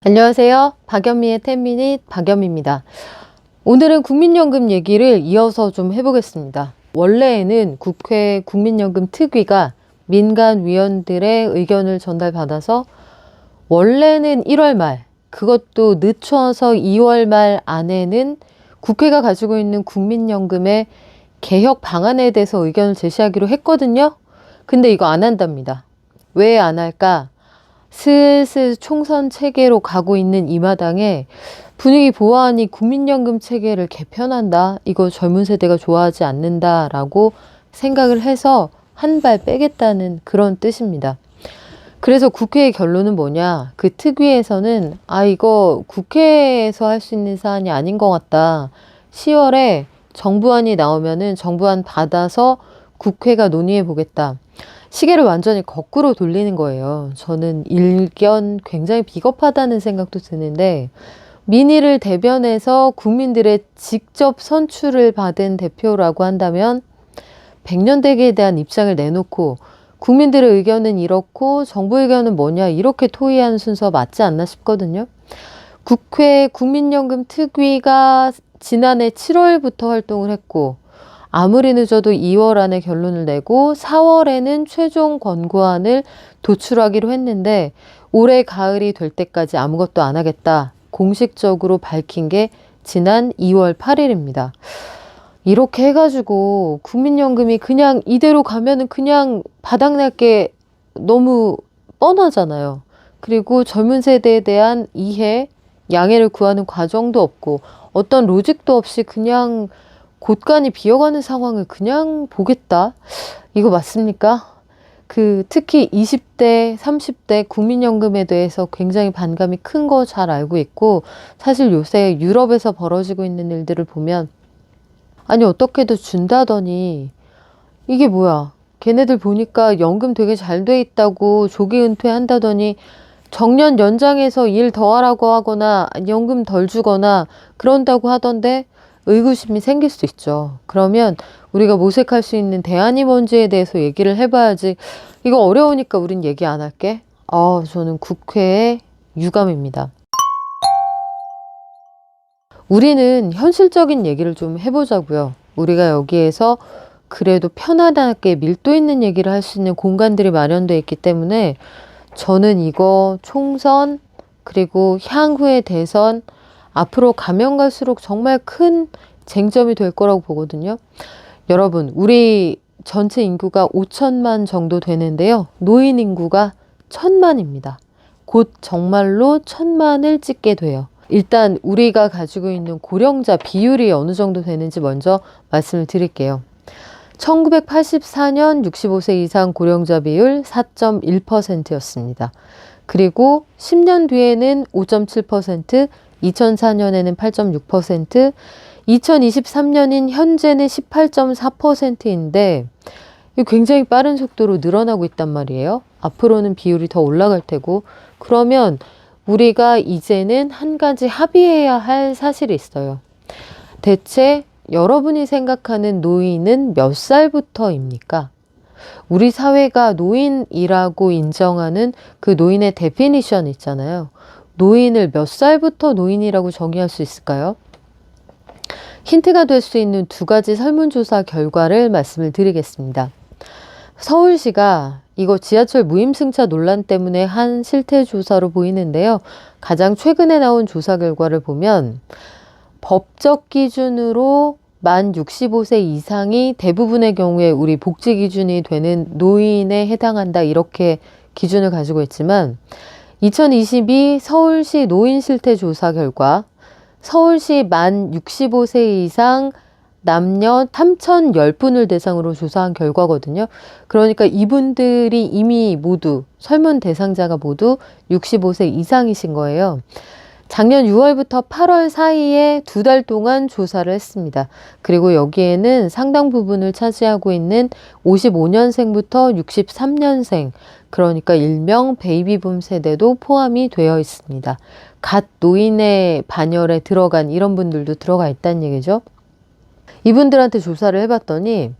안녕하세요. 박연미의 10미닛 박연미입니다. 오늘은 국민연금 얘기를 이어서 좀 해보겠습니다. 원래에는 국회 국민연금 특위가 민간 위원들의 의견을 전달받아서 원래는 1월 말, 그것도 늦춰서 2월 말 안에는 국회가 가지고 있는 국민연금의 개혁 방안에 대해서 의견을 제시하기로 했거든요. 근데 이거 안 한답니다. 왜 안 할까? 슬슬 총선 체계로 가고 있는 이 마당에 분위기 보아하니 국민연금 체계를 개편한다. 이거 젊은 세대가 좋아하지 않는다라고 생각을 해서 한 발 빼겠다는 그런 뜻입니다. 그래서 국회의 결론은 뭐냐? 그 특위에서는 이거 국회에서 할 수 있는 사안이 아닌 것 같다. 10월에 정부안이 나오면은 정부안 받아서 국회가 논의해 보겠다. 시계를 완전히 거꾸로 돌리는 거예요. 저는 일견 굉장히 비겁하다는 생각도 드는데 민의를 대변해서 국민들의 직접 선출을 받은 대표라고 한다면 백년대계에 대한 입장을 내놓고 국민들의 의견은 이렇고 정부 의견은 뭐냐 이렇게 토의하는 순서 맞지 않나 싶거든요. 국회 국민연금 특위가 지난해 7월부터 활동을 했고 아무리 늦어도 2월 안에 결론을 내고 4월에는 최종 권고안을 도출하기로 했는데 올해 가을이 될 때까지 아무것도 안 하겠다. 공식적으로 밝힌 게 지난 2월 8일입니다. 이렇게 해가지고 국민연금이 그냥 이대로 가면은 그냥 바닥날 게 너무 뻔하잖아요. 그리고 젊은 세대에 대한 이해, 양해를 구하는 과정도 없고 어떤 로직도 없이 그냥 곳간이 비어가는 상황을 그냥 보겠다? 이거 맞습니까? 특히 20대, 30대 국민연금에 대해서 굉장히 반감이 큰 거 잘 알고 있고, 사실 요새 유럽에서 벌어지고 있는 일들을 보면, 아니, 어떻게도 준다더니, 이게 뭐야? 걔네들 보니까 연금 되게 잘 돼 있다고 조기 은퇴한다더니, 정년 연장해서 일 더 하라고 하거나, 연금 덜 주거나, 그런다고 하던데, 의구심이 생길 수 있죠. 그러면 우리가 모색할 수 있는 대안이 뭔지에 대해서 얘기를 해봐야지. 이거 어려우니까 우린 얘기 안 할게. 저는 국회의 유감입니다. 우리는 현실적인 얘기를 좀 해보자고요. 우리가 여기에서 그래도 편안하게 밀도 있는 얘기를 할 수 있는 공간들이 마련되어 있기 때문에 저는 이거 총선 그리고 향후의 대선 앞으로 가면 갈수록 정말 큰 쟁점이 될 거라고 보거든요. 여러분, 우리 전체 인구가 5천만 정도 되는데요. 노인 인구가 1,000만입니다. 곧 정말로 1,000만을 찍게 돼요. 일단 우리가 가지고 있는 고령자 비율이 어느 정도 되는지 먼저 말씀을 드릴게요. 1984년 65세 이상 고령자 비율 4.1%였습니다. 그리고 10년 뒤에는 5.7%, 2004년에는 8.6%, 2023년인 현재는 18.4%인데 굉장히 빠른 속도로 늘어나고 있단 말이에요. 앞으로는 비율이 더 올라갈 테고 그러면 우리가 이제는 한 가지 합의해야 할 사실이 있어요. 대체 여러분이 생각하는 노인은 몇 살부터입니까? 우리 사회가 노인이라고 인정하는 그 노인의 데피니션 있잖아요. 노인을 몇 살부터 노인이라고 정의할 수 있을까요? 힌트가 될 수 있는 두 가지 설문조사 결과를 말씀을 드리겠습니다. 서울시가 이거 지하철 무임승차 논란 때문에 한 실태조사로 보이는데요. 가장 최근에 나온 조사 결과를 보면 법적 기준으로 만 65세 이상이 대부분의 경우에 우리 복지 기준이 되는 노인에 해당한다 이렇게 기준을 가지고 있지만 2022 서울시 노인 실태 조사 결과 서울시 만 65세 이상 남녀 3,010분을 대상으로 조사한 결과거든요. 그러니까 이분들이 이미 모두 설문 대상자가 모두 65세 이상이신 거예요. 작년 6월부터 8월 사이에 2달 동안 조사를 했습니다. 그리고 여기에는 상당 부분을 차지하고 있는 55년생부터 63년생, 그러니까 일명 베이비붐 세대도 포함이 되어 있습니다. 갓 노인의 반열에 들어간 이런 분들도 들어가 있다는 얘기죠. 이분들한테 조사를 해봤더니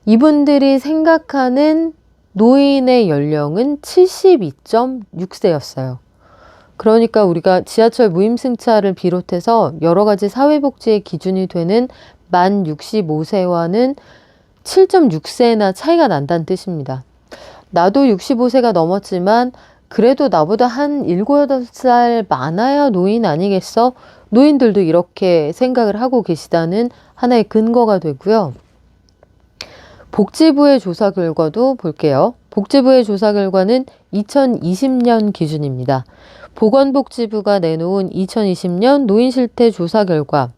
이분들이 생각하는 노인의 연령은 72.6세였어요. 그러니까 우리가 지하철 무임승차를 비롯해서 여러 가지 사회복지의 기준이 되는 만 65세와는 7.6세나 차이가 난다는 뜻입니다. 나도 65세가 넘었지만 그래도 나보다 한 7, 8살 많아야 노인 아니겠어? 노인들도 이렇게 생각을 하고 계시다는 하나의 근거가 되고요. 복지부의 조사 결과도 볼게요. 복지부의 조사 결과는 2020년 기준입니다. 보건복지부가 내놓은 2020년 노인실태 조사 결과,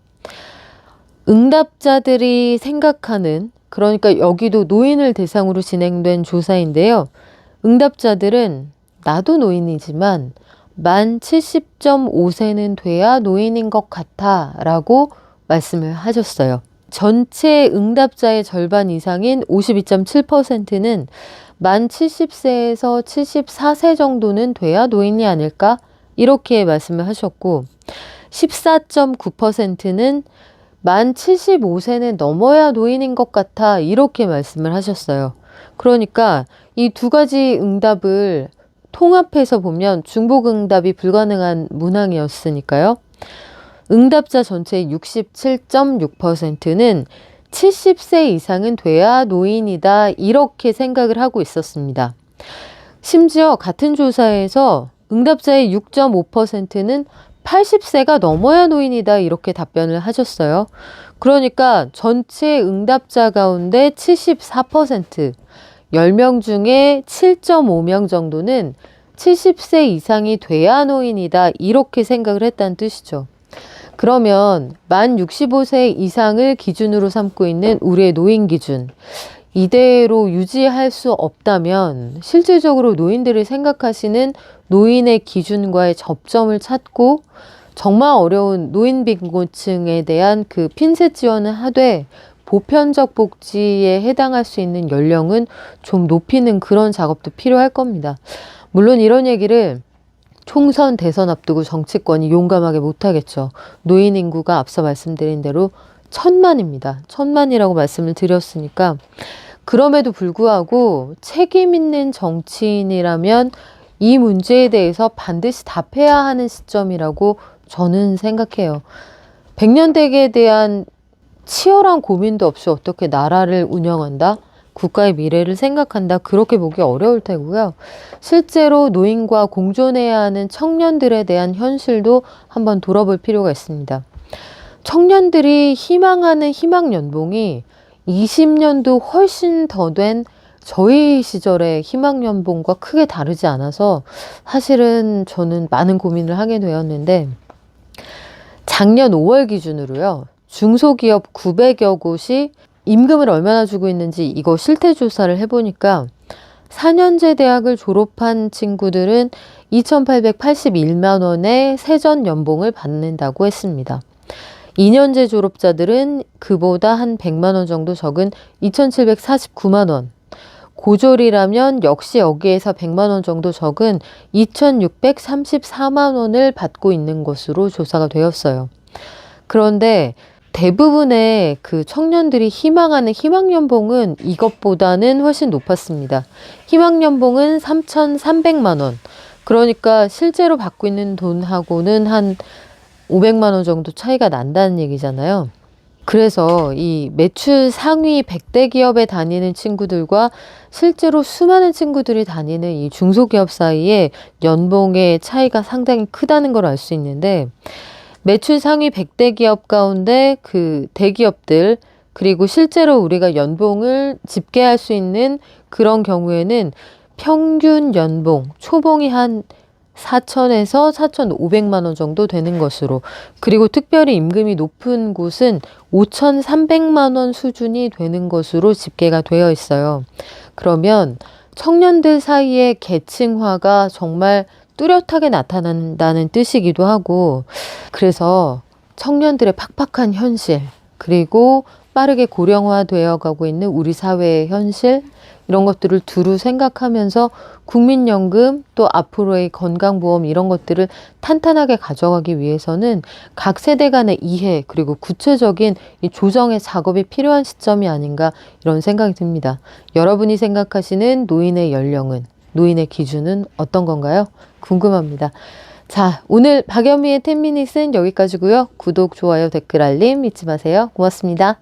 응답자들이 생각하는, 그러니까 여기도 노인을 대상으로 진행된 조사인데요. 응답자들은 나도 노인이지만 만 70.5세는 돼야 노인인 것 같아 라고 말씀을 하셨어요. 전체 응답자의 절반 이상인 52.7%는 만 70세에서 74세 정도는 돼야 노인이 아닐까? 이렇게 말씀을 하셨고, 14.9%는 만 75세는 넘어야 노인인 것 같아 이렇게 말씀을 하셨어요. 그러니까 이 두 가지 응답을 통합해서 보면 중복응답이 불가능한 문항이었으니까요. 응답자 전체의 67.6%는 70세 이상은 돼야 노인이다 이렇게 생각을 하고 있었습니다. 심지어 같은 조사에서 응답자의 6.5%는 80세가 넘어야 노인이다 이렇게 답변을 하셨어요. 그러니까 전체 응답자 가운데 74%, 10명 중에 7.5명 정도는 70세 이상이 돼야 노인이다 이렇게 생각을 했다는 뜻이죠. 그러면 만 65세 이상을 기준으로 삼고 있는 우리의 노인 기준, 이대로 유지할 수 없다면 실질적으로 노인들이 생각하시는 노인의 기준과의 접점을 찾고 정말 어려운 노인 빈곤층에 대한 그 핀셋 지원을 하되 보편적 복지에 해당할 수 있는 연령은 좀 높이는 그런 작업도 필요할 겁니다. 물론 이런 얘기를 총선 대선 앞두고 정치권이 용감하게 못하겠죠. 노인 인구가 앞서 말씀드린 대로 1000만입니다. 1000만이라고 말씀을 드렸으니까 그럼에도 불구하고 책임 있는 정치인이라면 이 문제에 대해서 반드시 답해야 하는 시점이라고 저는 생각해요. 백년대계에 대한 치열한 고민도 없이 어떻게 나라를 운영한다? 국가의 미래를 생각한다? 그렇게 보기 어려울 테고요. 실제로 노인과 공존해야 하는 청년들에 대한 현실도 한번 돌아볼 필요가 있습니다. 청년들이 희망하는 희망연봉이 20년도 훨씬 더 된 저희 시절의 희망연봉과 크게 다르지 않아서 사실은 저는 많은 고민을 하게 되었는데, 작년 5월 기준으로요. 중소기업 900여 곳이 임금을 얼마나 주고 있는지 이거 실태조사를 해보니까 4년제 대학을 졸업한 친구들은 2,881만 원의 세전 연봉을 받는다고 했습니다. 2년제 졸업자들은 그보다 한 100만 원 정도 적은 2,749만 원, 고졸이라면 역시 여기에서 100만 원 정도 적은 2,634만 원을 받고 있는 것으로 조사가 되었어요. 그런데 대부분의 그 청년들이 희망하는 희망연봉은 이것보다는 훨씬 높았습니다. 희망연봉은 3,300만 원. 그러니까 실제로 받고 있는 돈하고는 한 500만 원 정도 차이가 난다는 얘기잖아요. 그래서 이 매출 상위 100대 기업에 다니는 친구들과 실제로 수많은 친구들이 다니는 이 중소기업 사이에 연봉의 차이가 상당히 크다는 걸 알 수 있는데, 매출 상위 100대 기업 가운데 그 대기업들, 그리고 실제로 우리가 연봉을 집계할 수 있는 그런 경우에는 평균 연봉, 초봉이 한 4,000에서 4,500만 원 정도 되는 것으로, 그리고 특별히 임금이 높은 곳은 5,300만 원 수준이 되는 것으로 집계가 되어 있어요. 그러면 청년들 사이의 계층화가 정말 뚜렷하게 나타난다는 뜻이기도 하고, 그래서 청년들의 팍팍한 현실, 그리고 빠르게 고령화되어 가고 있는 우리 사회의 현실, 이런 것들을 두루 생각하면서 국민연금, 또 앞으로의 건강보험, 이런 것들을 탄탄하게 가져가기 위해서는 각 세대 간의 이해, 그리고 구체적인 이 조정의 작업이 필요한 시점이 아닌가, 이런 생각이 듭니다. 여러분이 생각하시는 노인의 연령은, 노인의 기준은 어떤 건가요? 궁금합니다. 자, 오늘 박연미의 10미닛은 여기까지고요. 구독, 좋아요, 댓글 알림 잊지 마세요. 고맙습니다.